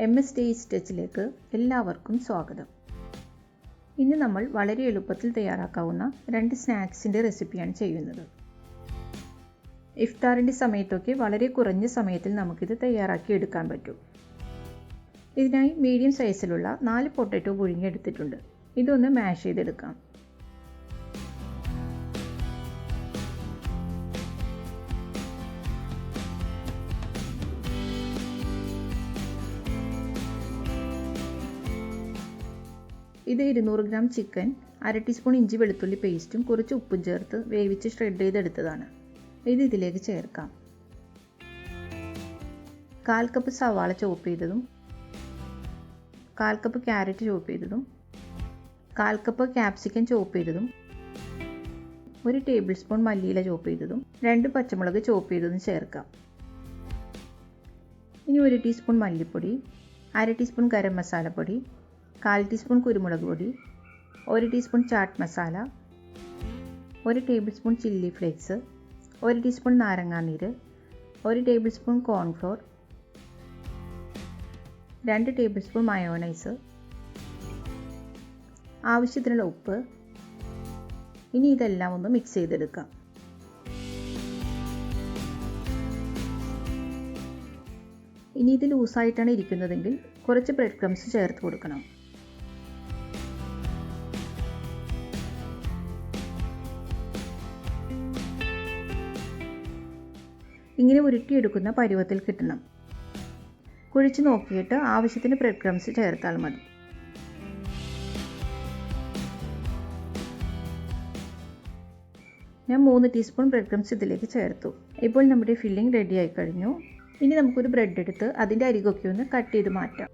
MS taste ടച്ചിലേക്ക് എല്ലാവർക്കും സ്വാഗതം. ഇന്ന് നമ്മൾ വളരെ എളുപ്പത്തിൽ തയ്യാറാക്കാവുന്ന 2 സ്നാക്സിൻ്റെ റെസിപ്പിയാണ് ചെയ്യുന്നത്. ഇഫ്താറിൻ്റെ സമയത്തൊക്കെ വളരെ കുറഞ്ഞ സമയത്തിൽ നമുക്കിത് തയ്യാറാക്കി എടുക്കാൻ പറ്റും. ഇതിനായി മീഡിയം സൈസിലുള്ള 4 പൊട്ടറ്റോ പുഴുങ്ങിയെടുത്തിട്ടുണ്ട്. ഇതൊന്ന് മാഷ് ചെയ്തെടുക്കാം. ഇത് 200 ഗ്രാം ചിക്കൻ, 1/2 ടീസ്പൂൺ ഇഞ്ചി വെളുത്തുള്ളി പേസ്റ്റും കുറച്ച് ഉപ്പും ചേർത്ത് വേവിച്ച് ഷ്രെഡ് ചെയ്തെടുത്തതാണ്. ഇത് ഇതിലേക്ക് ചേർക്കാം. 1/4 കപ്പ് സവാള ചോപ്പ് ചെയ്തതും, 1/4 കപ്പ് ക്യാരറ്റ് ചോപ്പ് ചെയ്തതും, 1/4 കപ്പ് ക്യാപ്സിക്കം ചോപ്പ് ചെയ്തതും, 1 ടേബിൾ സ്പൂൺ മല്ലിയില ചോപ്പ് ചെയ്തതും, 2 പച്ചമുളക് ചോപ്പ് ചെയ്തതും ചേർക്കാം. ഇനി 1 ടീസ്പൂൺ മല്ലിപ്പൊടി, 1/2 ടീസ്പൂൺ ഗരം മസാലപ്പൊടി, 1/4 ടീസ്പൂൺ കുരുമുളക് പൊടി, 1 teaspoon chaat masala, 1 tablespoon chilli flakes, 1 teaspoon നാരങ്ങാനീര്, 1 tablespoon cornflour, 2 tablespoon mayonnaise, ആവശ്യത്തിനുള്ള ഉപ്പ്. ഇനി ഇതെല്ലാം ഒന്ന് മിക്സ് ചെയ്തെടുക്കാം. ഇനി ഇത് ലൂസായിട്ടാണ് ഇരിക്കുന്നതെങ്കിൽ കുറച്ച് ബ്രെഡ് ക്രംസ് ചേർത്ത് കൊടുക്കണം. ഇങ്ങനെ ഉരുട്ടിയെടുക്കുന്ന പരുവത്തിൽ കിട്ടണം. കുഴിച്ച് നോക്കിയിട്ട് ആവശ്യത്തിന് ബ്രെഡ് ക്രംസ് ചേർത്താൽ മതി. ഞാൻ 3 ടീസ്പൂൺ ബ്രെഡ് ക്രംസ് ഇതിലേക്ക് ചേർത്തു. ഇപ്പോൾ നമ്മുടെ ഫില്ലിംഗ് റെഡി ആയി കഴിഞ്ഞു. ഇനി നമുക്കൊരു ബ്രെഡ് എടുത്ത് അതിൻ്റെ അരികൊക്കെ ഒന്ന് കട്ട് ചെയ്ത് മാറ്റാം.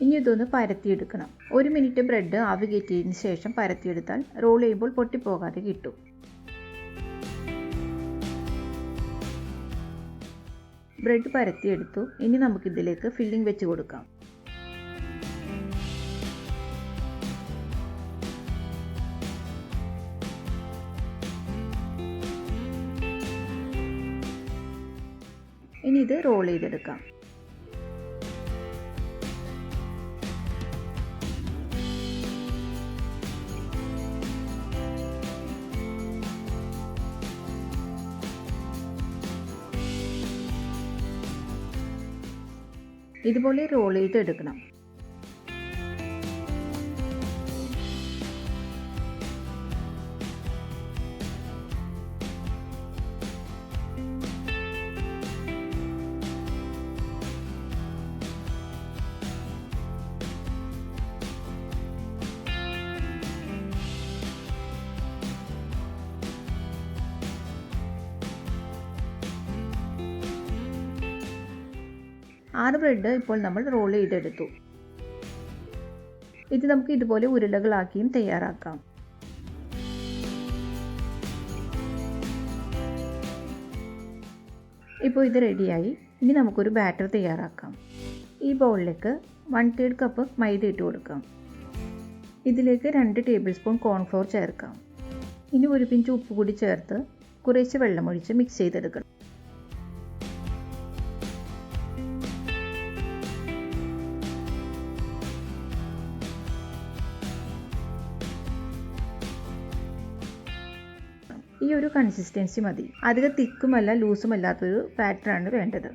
ഇനി ഇതൊന്ന് പരത്തിയെടുക്കണം. 1 മിനിറ്റ് ബ്രെഡ് ആവി കയറ്റിയതിന് ശേഷം പരത്തിയെടുത്താൽ റോൾ ചെയ്യുമ്പോൾ പൊട്ടിപ്പോകാതെ കിട്ടും. ബ്രെഡ് പരത്തിയെടുത്തു. ഇനി നമുക്കിതിലേക്ക് ഫില്ലിംഗ് വെച്ച് കൊടുക്കാം. ഇനി ഇത് റോൾ ചെയ്തെടുക്കാം. ഇതുപോലെ റോൾ ചെയ്തെടുക്കണം. ആറ് ബ്രെഡ് ഇപ്പോൾ നമ്മൾ റോൾ ചെയ്തെടുത്തു. ഇത് നമുക്ക് ഇതുപോലെ ഉരുളകളാക്കിയും തയ്യാറാക്കാം. ഇപ്പോൾ ഇത് റെഡിയായി. ഇനി നമുക്കൊരു ബാറ്റർ തയ്യാറാക്കാം. ഈ ബൗളിലേക്ക് 1/3 കപ്പ് മൈദ ഇട്ട് കൊടുക്കാം. ഇതിലേക്ക് 2 ടേബിൾ സ്പൂൺ കോൺഫ്ലോർ ചേർക്കാം. ഇനി 1 പിഞ്ച് ഉപ്പ് കൂടി ചേർത്ത് കുറേശ്ശെ വെള്ളമൊഴിച്ച് മിക്സ് ചെയ്തെടുക്കണം. ഈ ഒരു കൺസിസ്റ്റൻസി മതി. അധികം തിക്കുമല്ല ലൂസുമല്ലാത്തൊരു ബാറ്ററാണ് വേണ്ടത്.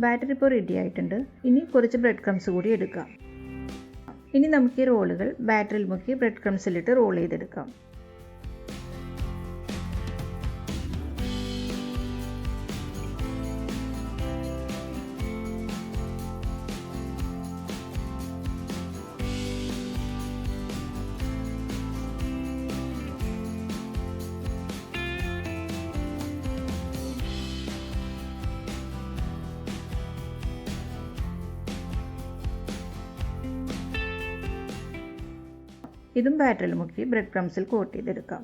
ബാറ്റർ ഇപ്പോൾ റെഡി ആയിട്ടുണ്ട്. ഇനി കുറച്ച് ബ്രെഡ് ക്രംസ് കൂടി എടുക്കാം. ഇനി നമുക്ക് ഈ റോളുകൾ ബാറ്ററിൽ മുക്കി ബ്രെഡ് ക്രംസിലിട്ട് റോൾ ചെയ്തെടുക്കാം. ഇതും ബാറ്ററിൽ മുക്കി ബ്രെഡ് ക്രംസിൽ കോട്ട് ചെയ്തെടുക്കാം.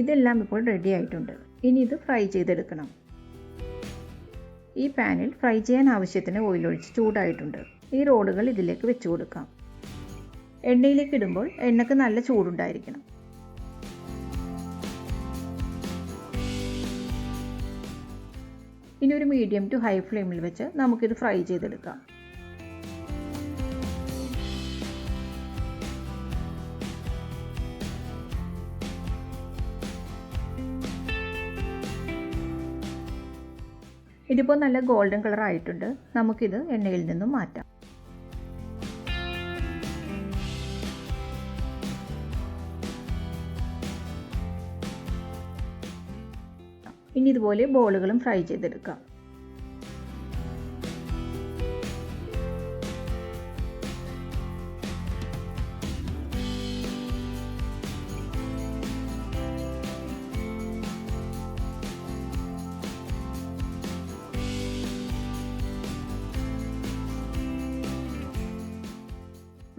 ഇതെല്ലാം ഇപ്പോൾ റെഡി ആയിട്ടുണ്ട്. ഇനി ഇത് ഫ്രൈ ചെയ്തെടുക്കണം. ഈ പാനിൽ ഫ്രൈ ചെയ്യാൻ ആവശ്യത്തിന് ഓയിലൊഴിച്ച് ചൂടായിട്ടുണ്ട്. ഈ റോളുകൾ ഇതിലേക്ക് വെച്ച് കൊടുക്കാം. എണ്ണയിലേക്ക് ഇടുമ്പോൾ എണ്ണയ്ക്ക് നല്ല ചൂടുണ്ടായിരിക്കണം. ഇനി ഒരു മീഡിയം ടു ഹൈ ഫ്ലെയിമിൽ വെച്ച് നമുക്കിത് ഫ്രൈ ചെയ്തെടുക്കാം. ഇതിപ്പോൾ നല്ല ഗോൾഡൻ കളർ ആയിട്ടുണ്ട്. നമുക്കിത് എണ്ണയിൽ നിന്നും മാറ്റാം. ഇനി ഇതുപോലെ ബോളുകളും ഫ്രൈ ചെയ്തെടുക്കാം.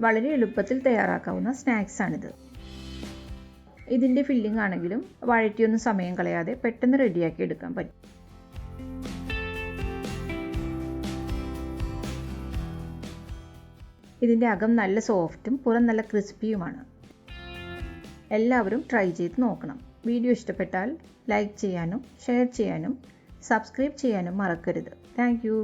വളരെ എളുപ്പത്തിൽ തയ്യാറാക്കാവുന്ന സ്നാക്സാണിത്. ഇതിൻ്റെ ഫില്ലിംഗ് ആണെങ്കിലും വഴറ്റിയൊന്നും സമയം കളയാതെ പെട്ടെന്ന് റെഡിയാക്കി എടുക്കാൻ പറ്റും. ഇതിൻ്റെ അകം നല്ല സോഫ്റ്റും പുറം നല്ല ക്രിസ്പിയുമാണ്. എല്ലാവരും ട്രൈ ചെയ്ത് നോക്കണം. വീഡിയോ ഇഷ്ടപ്പെട്ടാൽ ലൈക്ക് ചെയ്യാനും ഷെയർ ചെയ്യാനും സബ്സ്ക്രൈബ് ചെയ്യാനും മറക്കരുത്. Thank you.